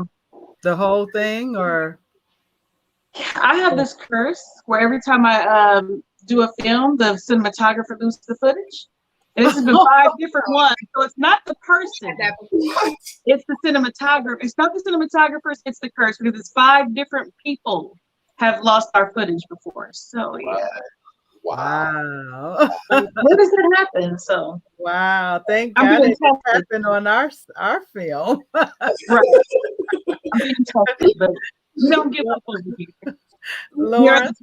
Speaker 2: The whole thing, or?
Speaker 3: I have this curse where every time I do a film, the cinematographer loses the footage. And this has been 5 different ones. So it's not the person. It's the cinematographer. It's not the cinematographers, it's the curse because it's 5 different people have lost our footage before. So yeah.
Speaker 2: Wow.
Speaker 3: Where does that happen? So
Speaker 2: wow. Thank God it didn't happen on our film.
Speaker 3: Right. I'm being tested, but we don't give up over here.
Speaker 2: Lawrence,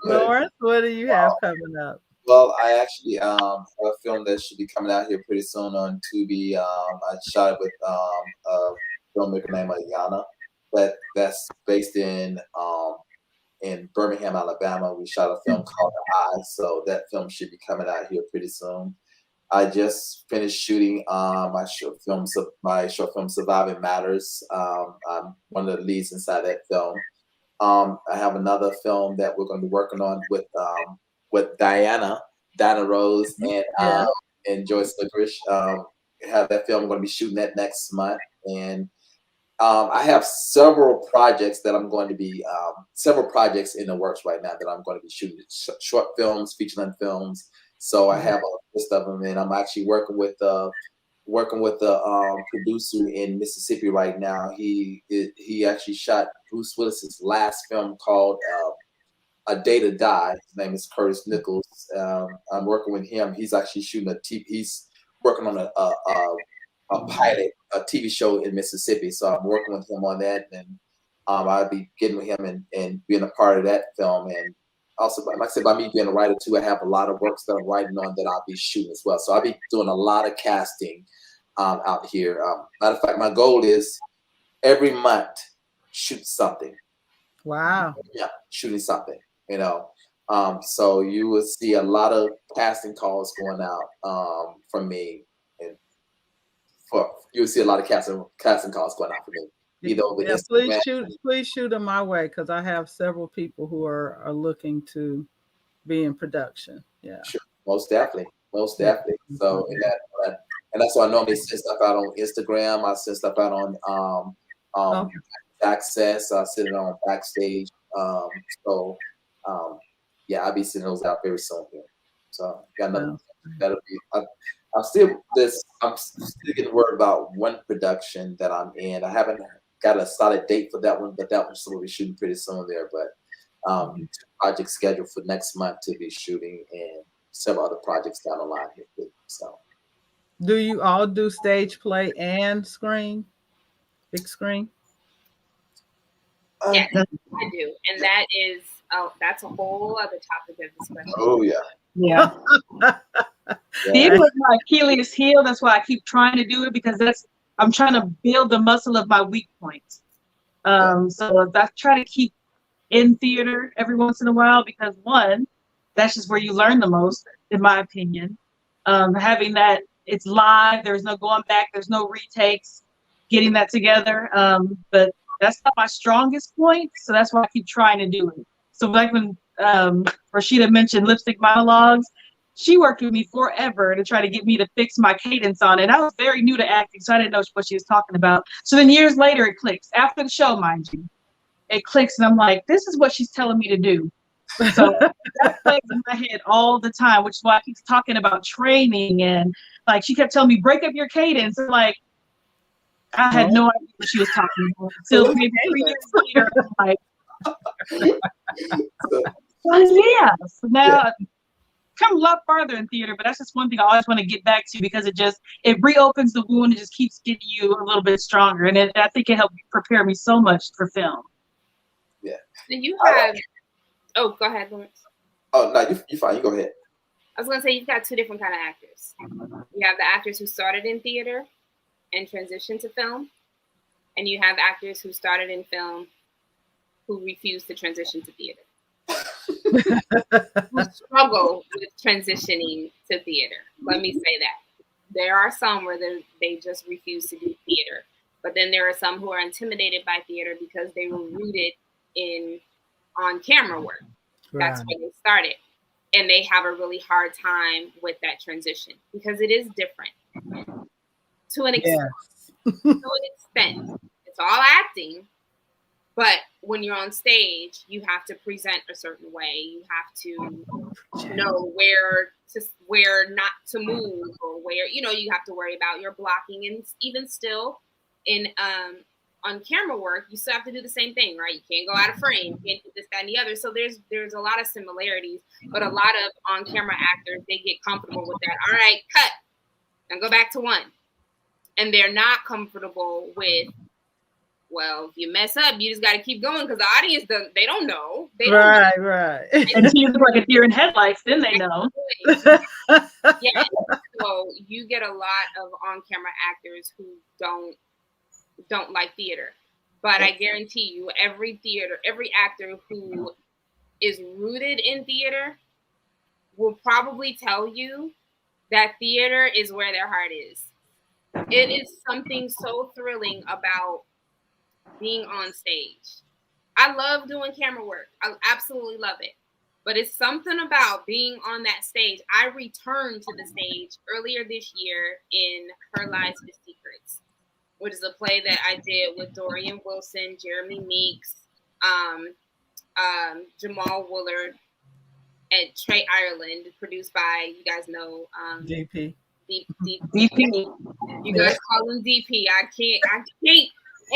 Speaker 2: Lawrence, what do you have coming up?
Speaker 5: Well, I actually have a film that should be coming out here pretty soon on Tubi. I shot it with a filmmaker named Yana, that's based in Birmingham, Alabama. We shot a film called The Eye, so that film should be coming out here pretty soon. I just finished shooting my short film Surviving Matters. I'm one of the leads inside that film. I have another film that we're going to be working on with Diana Rose and Joyce Licorice. Have that film. I'm going to be shooting that next month, and I have several projects that I'm going to be several projects in the works right now that I'm going to be shooting short films, feature-length films. So I have a list of them, and I'm actually working with a producer in Mississippi right now. He actually shot Bruce Willis's last film called A Day to Die. His name is Curtis Nichols. I'm working with him. He's actually shooting he's working on a pilot, a TV show in Mississippi. So I'm working with him on that, and I'll be getting with him and being a part of that film. And also, like I said, by me being a writer too, I have a lot of works that I'm writing on that I'll be shooting as well. So I'll be doing a lot of casting out here. Matter of fact, my goal is every month shoot something.
Speaker 2: Wow.
Speaker 5: Yeah, shooting something. So you will see a lot of casting calls going out from me, and you'll see a lot of casting calls going out for me.
Speaker 2: Please shoot them my way because I have several people who are looking to be in production. Yeah.
Speaker 5: Sure. Most definitely. Most definitely. So and that's why I normally send stuff out on Instagram. I send stuff out on Access. I send it on Backstage. Yeah, I'll be sending those out very soon here. So got another. That'll be. I'm still getting word about one production that I'm in. I haven't got a solid date for that one, but that one's will be shooting pretty soon there. But project scheduled for next month to be shooting, and several other projects down the line here too. So,
Speaker 2: do you all do stage play and screen, big screen?
Speaker 4: Yes, I do, and that's a whole other topic of discussion.
Speaker 5: Oh yeah.
Speaker 3: Yeah. Theater was my Achilles heel. That's why I keep trying to do it, because I'm trying to build the muscle of my weak points. So I try to keep in theater every once in a while, because one, that's just where you learn the most, in my opinion. Having that, it's live, there's no going back, there's no retakes, getting that together. But that's not my strongest point, so that's why I keep trying to do it. So like when Rashida mentioned lipstick monologues, she worked with me forever to try to get me to fix my cadence on it. I was very new to acting, so I didn't know what she was talking about. So then years later, it clicks. After the show, mind you, it clicks, and I'm like, this is what she's telling me to do. So that plays in my head all the time, which is why I keep talking about training. And like, she kept telling me, break up your cadence. And like, I had no idea what she was talking about. Until maybe 3 years later, I'm like, yeah. So now, come a lot farther in theater, but that's just one thing I always want to get back to, because it reopens the wound and just keeps getting you a little bit stronger. And I think it helped prepare me so much for film.
Speaker 5: Yeah.
Speaker 4: So you have, go ahead, Lawrence.
Speaker 5: Oh no, you fine. You go ahead.
Speaker 4: I was gonna say you've got two different kind of actors. You have the actors who started in theater and transitioned to film, and you have actors who started in film who refuse to transition to theater. Who struggle with transitioning to theater. Let me say that. There are some where they just refuse to do theater, but then there are some who are intimidated by theater because they were rooted in on-camera work.
Speaker 2: Right.
Speaker 4: That's where they started. And they have a really hard time with that transition because it is different to an extent.
Speaker 2: Yes.
Speaker 4: To an extent. It's all acting. But when you're on stage, you have to present a certain way. You have to know where not to move, or where, you have to worry about your blocking. And even still in on camera work, you still have to do the same thing, right? You can't go out of frame, you can't do this, that, and the other. So there's a lot of similarities, but a lot of on camera actors, they get comfortable with that. All right, cut, and go back to one. And they're not comfortable with, well, if you mess up, you just got to keep going, because the audience they don't know. They don't know.
Speaker 2: Right.
Speaker 3: Until you look like a deer in headlights, then they know.
Speaker 4: Yeah. So you get a lot of on-camera actors who don't like theater. But I guarantee you, every actor who is rooted in theater will probably tell you that theater is where their heart is. It is something so thrilling about being on stage. I love doing camera work. I absolutely love it. But it's something about being on that stage. I returned to the stage earlier this year in Her Lies, His Secrets, which is a play that I did with Dorian Wilson, Jeremy Meeks, Jamal Woolard, and Trey Ireland, produced by, you guys know,
Speaker 2: DP.
Speaker 4: DP. You guys call him DP. I can't.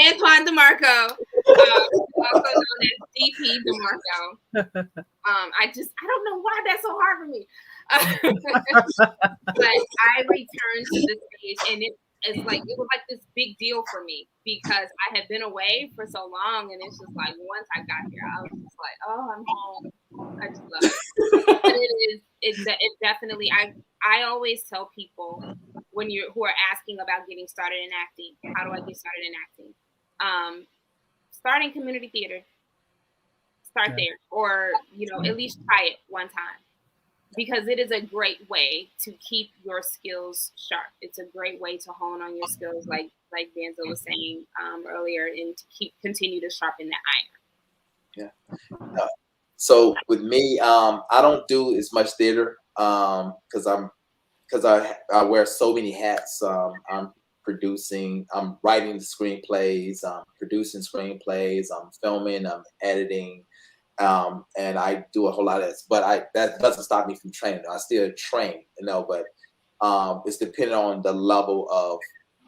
Speaker 4: Antoine DeMarco, also known as DP DeMarco. I don't know why that's so hard for me. But I returned to the stage, and it was like this big deal for me, because I had been away for so long, and it's just like, once I got here, I was just like, oh, I'm home. I just love it. But it definitely. I always tell people who are asking about getting started in acting, how do I get started in acting? Start in community theater. Start there, or at least try it one time, because it is a great way to keep your skills sharp. It's a great way to hone on your skills, like Danza was saying earlier, and to continue to sharpen that iron.
Speaker 5: Yeah. So with me, I don't do as much theater because I wear so many hats. I'm writing the screenplays, I'm producing screenplays, I'm filming, I'm editing, and I do a whole lot of this. But that doesn't stop me from training. I still train, but it's dependent on the level of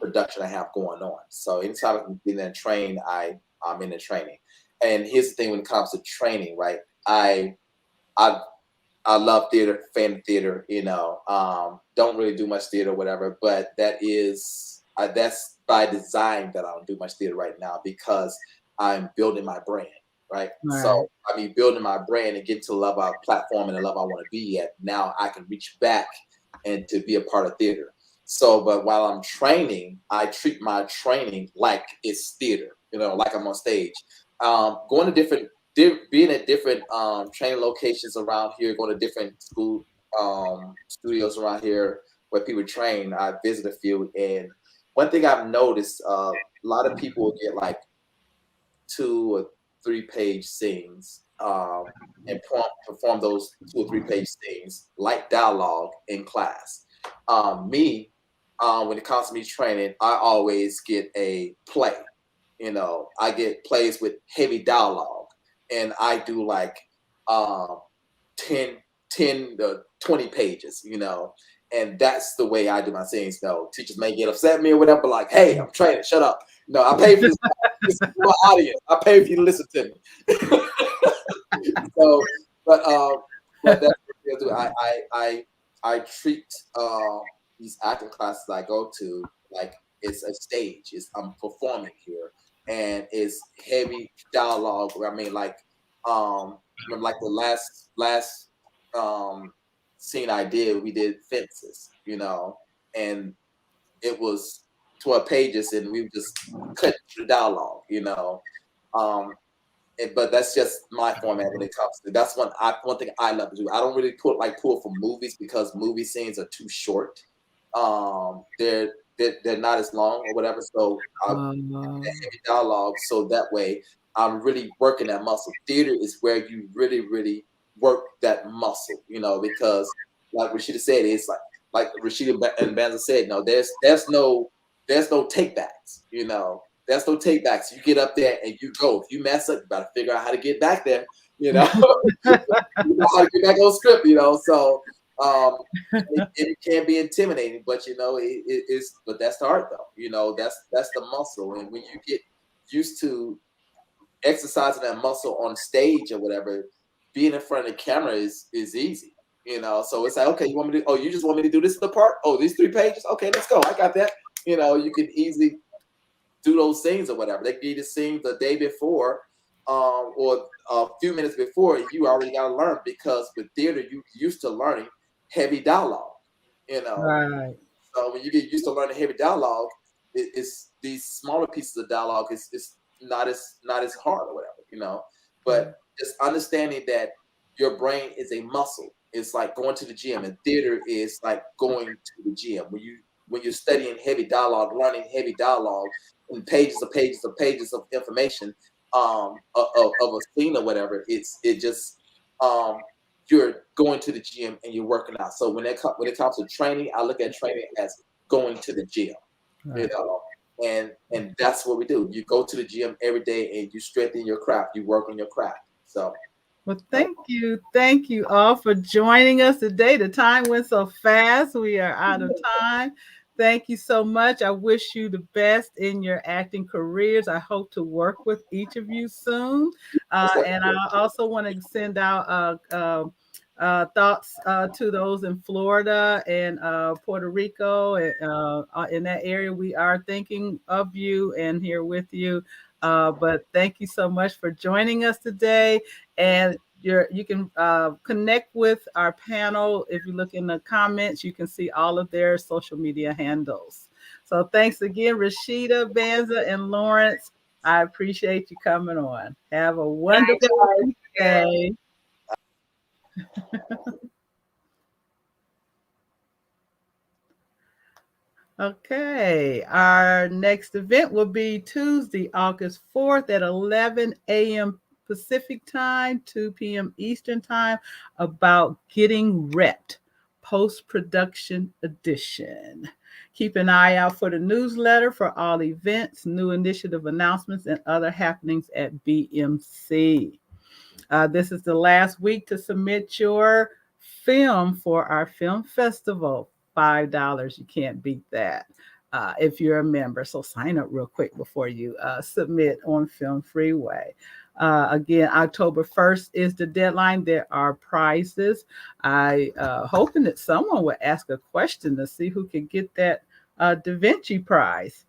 Speaker 5: production I have going on. So anytime I can get in and train, I'm in the training. And here's the thing: when it comes to training, right? I I love theater, fan of theater. Don't really do much theater, or whatever. But that's by design that I don't do much theater right now because I'm building my brand, right? So I mean, building my brand and getting to the level of platform and the level I want to be at. Now I can reach back and to be a part of theater. So, but while I'm training, I treat my training like it's theater. Like I'm on stage. Going to being at different training locations around here, going to different school studios around here where people train. I visit a few, and one thing I've noticed, a lot of people will get like 2 or 3 page scenes and perform those 2 or 3 page scenes like dialogue in class. Me, when it comes to me training, I always get a play. I get plays with heavy dialogue, and I do like 10 to 20 pages, and that's the way I do my scenes. Teachers may get upset at me or whatever, but like, hey, I'm training, shut up. No, I pay for this. This is my audience. I pay for you to listen to me. So, but that's what I do. I treat these acting classes I go to like it's a stage. I'm performing here, and it's heavy dialogue. I mean, like like the last scene I did, we did fences, and it was 12 pages, and we just cut the dialogue, but that's just my format when it comes to that's one thing I love to do. I don't really pull from movies because movie scenes are too short. They're not as long or whatever. So heavy dialogue. So that way I'm really working that muscle. Theater is where you really, really work that muscle, because like Rashida said, it's like Rashida and Banza said, no, there's no take backs, There's no take backs. You get up there and you go. If you mess up, you gotta figure out how to get back there, you know how to get back on script, So it can be intimidating, but it is. But that's the art, though. That's the muscle, and when you get used to exercising that muscle on stage or whatever, being in front of the camera is easy. So it's like, okay, you want me to? Oh, you just want me to do this in the part? Oh, these 3 pages? Okay, let's go. I got that. You can easily do those things or whatever. They give you the scene the day before, or a few minutes before, you already got to learn because with theater, you used to learning heavy dialogue.
Speaker 2: Right.
Speaker 5: So when you get used to learning heavy dialogue, it's these smaller pieces of dialogue is not as hard or whatever. But just understanding that your brain is a muscle. It's like going to the gym, and theater is like going to the gym. When you're studying heavy dialogue, learning heavy dialogue, and pages of pages of pages of information of a scene or whatever, you're going to the gym and you're working out. So when it comes to training, I look at training as going to the gym,
Speaker 2: Right.
Speaker 5: And that's what we do. You go to the gym every day and you strengthen your craft. You work on your craft. So.
Speaker 2: Well, thank you all for joining us today. The time went so fast. We are out of time. Thank you so much. I wish you the best in your acting careers. I hope to work with each of you soon. And I also want to send out thoughts to those in Florida and Puerto Rico. In that area, we are thinking of you and here with you. But thank you so much for joining us today. And you can connect with our panel. If you look in the comments, you can see all of their social media handles. So thanks again, Rashida, Banza, and Lawrence. I appreciate you coming on. Have a wonderful day. Okay, our next event will be Tuesday, August 4th at 11 a.m. Pacific time, 2 p.m. Eastern time, about Getting Repped, post-production edition. Keep an eye out for the newsletter for all events, new initiative announcements, and other happenings at BMC. This is the last week to submit your film for our film festival. $5. You can't beat that if you're a member. So sign up real quick before you submit on Film Freeway. Again, October 1st is the deadline. There are prizes. I hoping that someone would ask a question to see who can get that Da Vinci prize.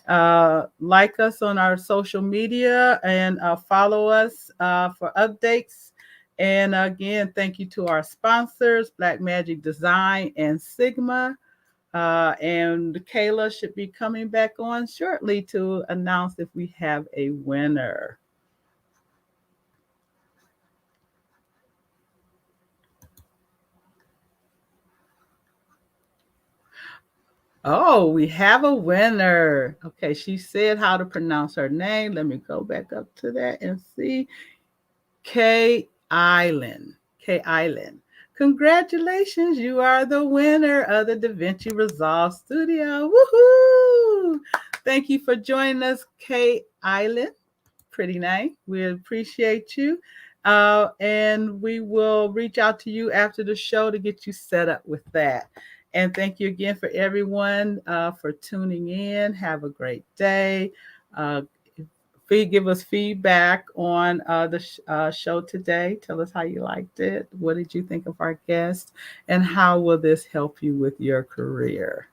Speaker 2: Like us on our social media and follow us for updates. And again, thank you to our sponsors, Blackmagic Design and Sigma. And Kayla should be coming back on shortly to announce if we have a winner. Oh, we have a winner. Okay, she said how to pronounce her name. Let me go back up to that and see. K Island. K Island. Congratulations, you are the winner of the Da Vinci Resolve Studio. Woohoo! Thank you for joining us, K Island. Pretty nice. We appreciate you. And we will reach out to you after the show to get you set up with that. And thank you again for everyone for tuning in. Have a great day. Give us feedback on the show today. Tell us how you liked it. What did you think of our guest? And how will this help you with your career?